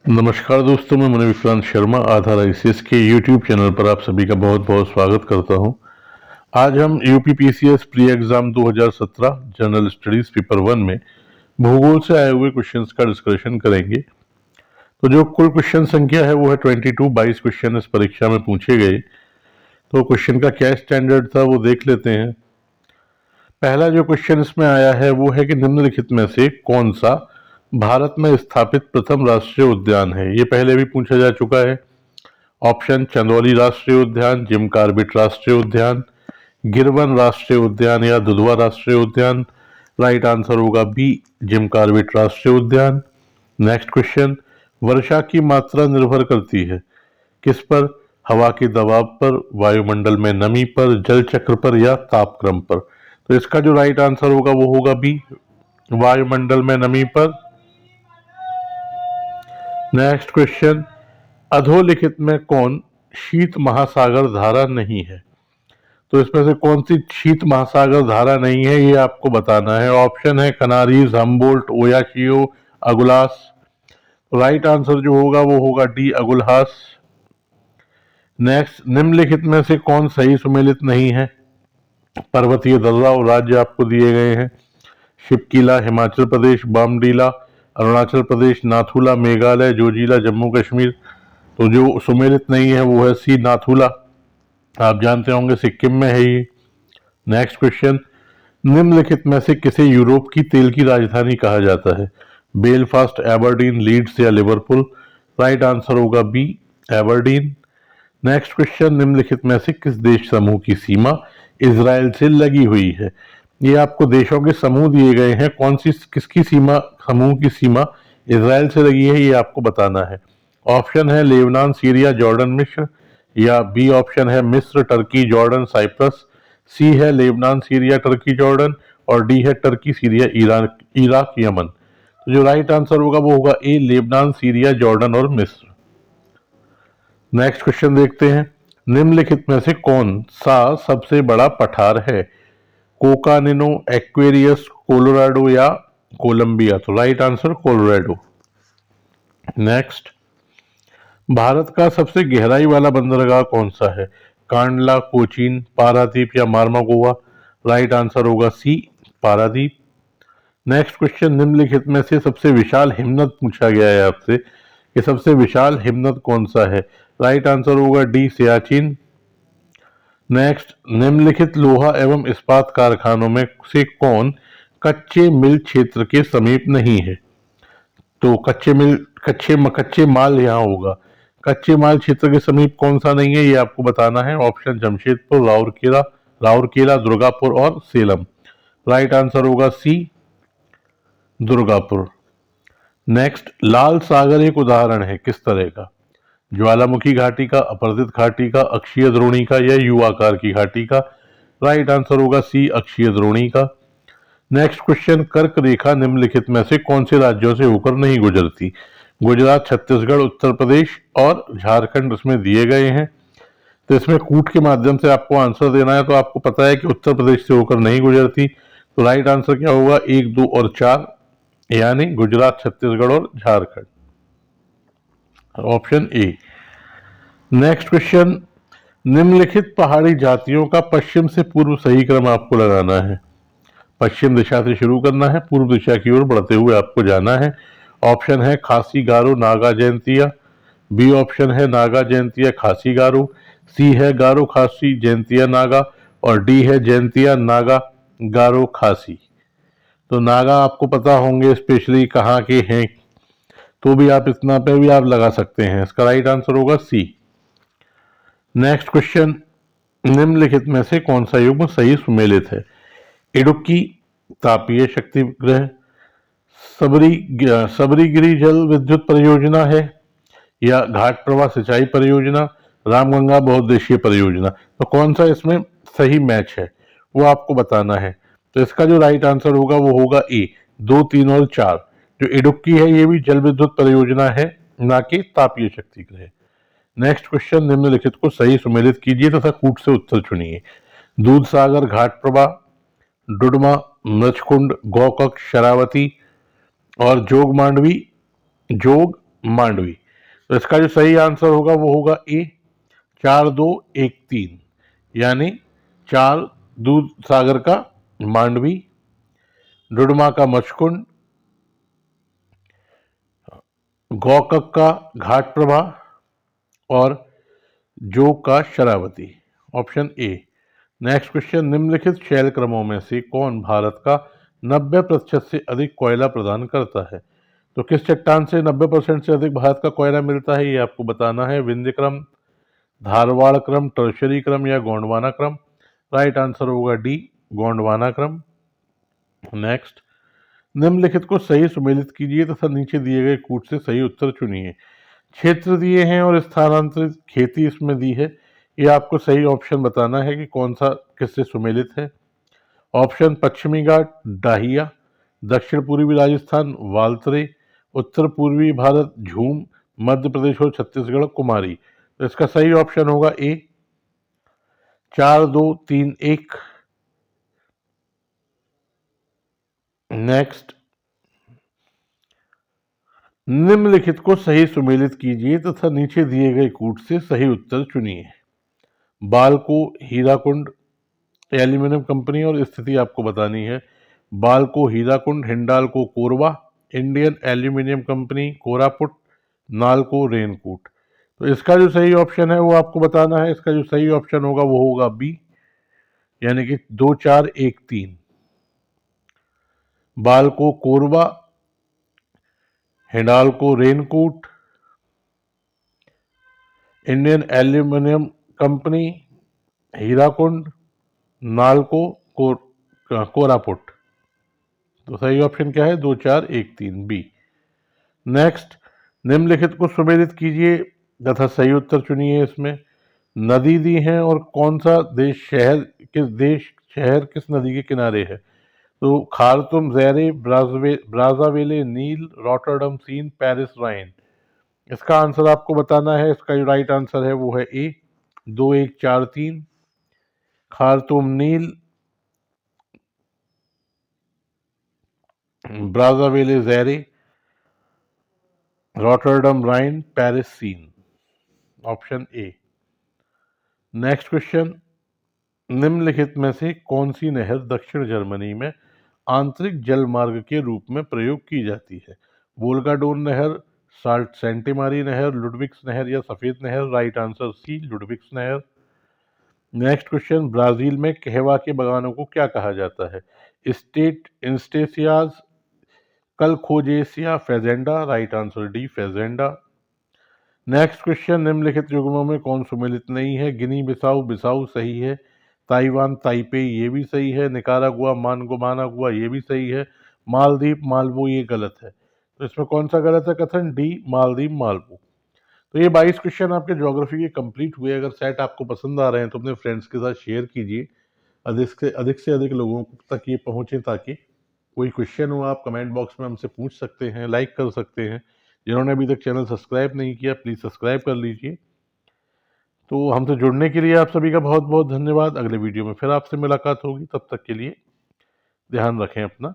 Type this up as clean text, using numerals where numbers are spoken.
नमस्कार दोस्तों, मैं मनी विक्रांत शर्मा आधार आईसीएस के यूट्यूब चैनल पर आप सभी का बहुत बहुत स्वागत करता हूं। आज हम UPPCS pre exam 2017 general studies paper 1 में भूगोल से आए हुए क्वेश्चंस का डिस्कशन करेंगे। तो जो कुल क्वेश्चन संख्या है वो है 22 क्वेश्चन इस परीक्षा में पूछे गए। तो क्वेश्चन का क्या स्टैंडर्ड था वो देख लेते हैं। पहला जो क्वेश्चन इसमें आया है वो है कि निम्नलिखित में से कौन सा भारत में स्थापित प्रथम राष्ट्रीय उद्यान है। ये पहले भी पूछा जा चुका है। ऑप्शन चंदौली राष्ट्रीय उद्यान, जिम कॉर्बेट राष्ट्रीय उद्यान, गिरवन राष्ट्रीय उद्यान या दुधवा राष्ट्रीय उद्यान। राइट आंसर होगा बी, जिम कॉर्बेट राष्ट्रीय उद्यान। नेक्स्ट क्वेश्चन, वर्षा की मात्रा निर्भर करती है किस पर? हवा के दबाव पर, वायुमंडल में नमी पर, जल चक्र पर या तापक्रम पर। तो इसका जो राइट आंसर होगा वो होगा बी, वायुमंडल में नमी पर। नेक्स्ट क्वेश्चन, अधोलिखित में कौन शीत महासागर धारा नहीं है? तो इसमें से कौन सी शीत महासागर धारा नहीं है ये आपको बताना है। ऑप्शन है कनारीज, हम्बोल्ट, ओयाशियो, अगुलास। राइट आंसर जो होगा वो होगा डी, अगुलहास। नेक्स्ट, निम्नलिखित में से कौन सही सुमेलित नहीं है? पर्वतीय दर्रा और राज्य आपको दिए गए हैं। शिवकीला हिमाचल प्रदेश, बामडीला अरुणाचल प्रदेश, नाथुला मेघालय, जोजिला जम्मू कश्मीर। तो जो सुमेलित नहीं है वो है सी, नाथुला। आप जानते होंगे सिक्किम में है ये। नेक्स्ट क्वेश्चन, निम्नलिखित में से किसे यूरोप की तेल की राजधानी कहा जाता है? बेलफास्ट, एबरडीन, लीड्स या लिवरपूल। राइट आंसर होगा बी, एबरडीन। नेक्स्ट क्वेश्चन, निम्नलिखित में से किस देश समूह की सीमा इजराइल से लगी हुई है? ये आपको देशों के समूह दिए गए हैं, कौन सी किसकी सीमा, समूह की सीमा इजराइल से लगी है ये आपको बताना है। ऑप्शन है लेबनान, सीरिया, जॉर्डन, मिस्र, या बी ऑप्शन है मिस्र, टर्की, जॉर्डन, साइप्रस, सी है लेबनान, सीरिया, टर्की, जॉर्डन, और डी है टर्की, सीरिया, इराक, यमन। तो जो राइट आंसर होगा वो होगा ए, लेबनान, सीरिया, जॉर्डन और मिस्र। नेक्स्ट क्वेश्चन देखते हैं, निम्नलिखित में से कौन सा सबसे बड़ा पठार है? कोकानिनो, एक्वेरियस, कोलोराडो या कोलंबिया। तो right answer Colorado. Next, Bharat का सबसे गहराई वाला बंदरगाह कौन सा है? कांडला, कोचीन, पारादीप या मार्मागोवा। राइट आंसर होगा सी, पारादीप। नेक्स्ट क्वेश्चन, निम्नलिखित में से सबसे विशाल हिमनद पूछा गया है आपसे कि सबसे विशाल हिमनद कौन सा है? राइट आंसर होगा डी, सियाचिन। नेक्स्ट, निम्नलिखित लोहा एवं इस्पात कारखानों में से कौन कच्चे मिल क्षेत्र के समीप नहीं है? तो कच्चे माल यहाँ होगा। कच्चे माल क्षेत्र के समीप कौन सा नहीं है ये आपको बताना है। ऑप्शन जमशेदपुर, राउरकेला, दुर्गापुर और सेलम। राइट आंसर होगा सी, दुर्गापुर। नेक्स्ट, लाल सागर एक उदाहरण है किस तरह का? ज्वालामुखी घाटी का, अपरदित घाटी का, अक्षीय द्रोणी का या यू आकार की घाटी का। राइट आंसर होगा सी, अक्षीय द्रोणी का। नेक्स्ट क्वेश्चन, कर्क रेखा निम्नलिखित में से कौन से राज्यों से होकर नहीं गुजरती? गुजरात, छत्तीसगढ़, उत्तर प्रदेश और झारखंड इसमें दिए गए हैं। तो इसमें कूट के माध्यम से आपको आंसर देना है। तो आपको पता है कि उत्तर प्रदेश से होकर नहीं गुजरती। तो राइट आंसर क्या होगा? 1, 2 और 4, यानी गुजरात, छत्तीसगढ़ और Jharkhand. Option A. Next question, निम्नलिखित पहाड़ी जातियों का पश्चिम से पूर्व सही क्रम आपको लगाना है। पश्चिम दिशा से शुरू करना है, पूर्व दिशा की ओर बढ़ते हुए आपको जाना है। ऑप्शन है खासी, गारो, नागा, जयंतिया। बी ऑप्शन है नागा, जयंतिया, खासी, गारो। सी है गारो, खासी, जयंतिया, नागा, और डी है जयंतिया, नागा, गारो, खासी। तो नागा आपको पता होंगे स्पेशली कहाँ के हैं, तो भी आप इतना पे भी आप लगा सकते हैं। इसका राइट आंसर होगा सी। नेक्स्ट क्वेश्चन, निम्नलिखित में से कौन सा युग्म सही सुमेलित है? इडुक्की तापीय शक्ति ग्रह, सबरीगिरी जल विद्युत परियोजना है, या घाट प्रवाह सिंचाई परियोजना, रामगंगा बहुउद्देशीय परियोजना। तो कौन सा इसमें सही मैच है वो आपको बताना है। तो इसका जो राइट आंसर होगा वो होगा ए, 2, 3 और 4। जो इडुक्की है ये भी जल विद्युत परियोजना है, ना कि तापीय शक्ति ग्रह। नेक्स्ट क्वेश्चन, निम्नलिखित को सही सुमेलित कीजिए तथा कूट से उत्तर चुनिए। दूध सागर, घाट प्रभा, डुडमा, मृचकुंड, गोकक, शरावती और जोग मांडवी। तो इसका जो सही आंसर होगा वो होगा ए 4213, यानी चार दूध सागर का मांडवी, डुडमा का मचकुंड, गौकक का घाट प्रभा और जो का Sharavati. Option A. Next question, निम्नलिखित शैल क्रमों में से कौन भारत का 90% से अधिक कोयला प्रदान करता है? तो किस चट्टान से 90% से अधिक भारत का कोयला मिलता है, ये आपको बताना है। विंध्य क्रम, धारवाड़ क्रम, टर्शरी क्रम या गोंडवाना क्रम। राइट आंसर होगा डी, गोंडवाना क्रम। नेक्स्ट, निम्नलिखित को सही सुमेलित कीजिए तथा नीचे दिए गए कूट से सही उत्तर चुनिए। क्षेत्र दिए हैं और स्थानांतरित खेती इसमें दी है, ये आपको सही ऑप्शन बताना है कि कौन सा किससे सुमेलित है। ऑप्शन पश्चिमी घाट डाहिया, दक्षिण पूर्वी राजस्थान वालतरे, उत्तर पूर्वी भारत झूम, मध्य प्रदेश और छत्तीसगढ़ कुमारी। तो इसका सही ऑप्शन होगा ए 4231। नेक्स्ट, निम्नलिखित को सही सुमेलित कीजिए तथा नीचे दिए गए कूट से सही उत्तर चुनिए। बालको हीराकुंड एल्यूमिनियम कंपनी और स्थिति आपको बतानी है। BALCO Hirakud, Hindalco Korba, Indian Aluminium Company Koraput, NALCO Renukoot. तो इसका जो सही ऑप्शन है वो आपको बताना है। इसका जो सही ऑप्शन होगा वो होगा बी, यानी कि 2413। BALCO Korba, Hindalco Renukoot, Indian Aluminium Company Hirakud, NALCO Koraput. तो सही ऑप्शन क्या है? 2413 बी। नेक्स्ट, निम्नलिखित को सुमेलित कीजिए तथा सही उत्तर चुनिए। इसमें नदी दी है और कौन सा देश शहर किस नदी के किनारे है? तो खार्तुम, ज़ैरे, ब्राज़ाविले, नील, रॉटरडम, सीन, पेरिस, राइन। इसका आंसर आपको बताना है। इसका जो राइट आंसर है वो है A 2143। Khartoum Nile, Brazzaville Zaire, Rotterdam Rhine, Paris Seine. Option A. Next question, निम्नलिखित में से कौन सी नहर दक्षिण जर्मनी में आंतरिक जल मार्ग के रूप में प्रयोग की जाती है? वोल्गा डोन नहर, साल्ट सेंटिमारी नहर, लुडविग्स नहर या सफेद नहर। राइट आंसर सी, लुडविग्स नहर। नेक्स्ट क्वेश्चन, ब्राजील में कहवा के बागानों को क्या कहा जाता है? State estancias, kolkhozes, fazenda. Right answer D, fazenda. Next question, निम्नलिखित युग्मों में कौन सुमेलित नहीं है? गिनी बिसाऊ, बिसाऊ सही है। ताइवान, ताइपे ये भी सही है। निकारागुआ, मानागुआ ये भी सही है। मालदीव, मालवो ये गलत है। तो इसमें कौन सा गलत है कथन? डी, मालदीव मालवो। तो ये 22 क्वेश्चन आपके ज्योग्राफी के कंप्लीट हुए। अगर सेट आपको पसंद आ रहे हैं तो अपने फ्रेंड्स के साथ शेयर कीजिए, अधिक से अधिक लोगों तक ये पहुंचे, ताकि कोई क्वेश्चन हो आप कमेंट बॉक्स में हमसे पूछ सकते हैं, लाइक कर सकते हैं। जिन्होंने अभी तक चैनल सब्सक्राइब नहीं किया प्लीज़ सब्सक्राइब कर लीजिए। तो हमसे जुड़ने के लिए आप सभी का बहुत बहुत धन्यवाद। अगले वीडियो में फिर आपसे मुलाकात होगी, तब तक के लिए ध्यान रखें अपना।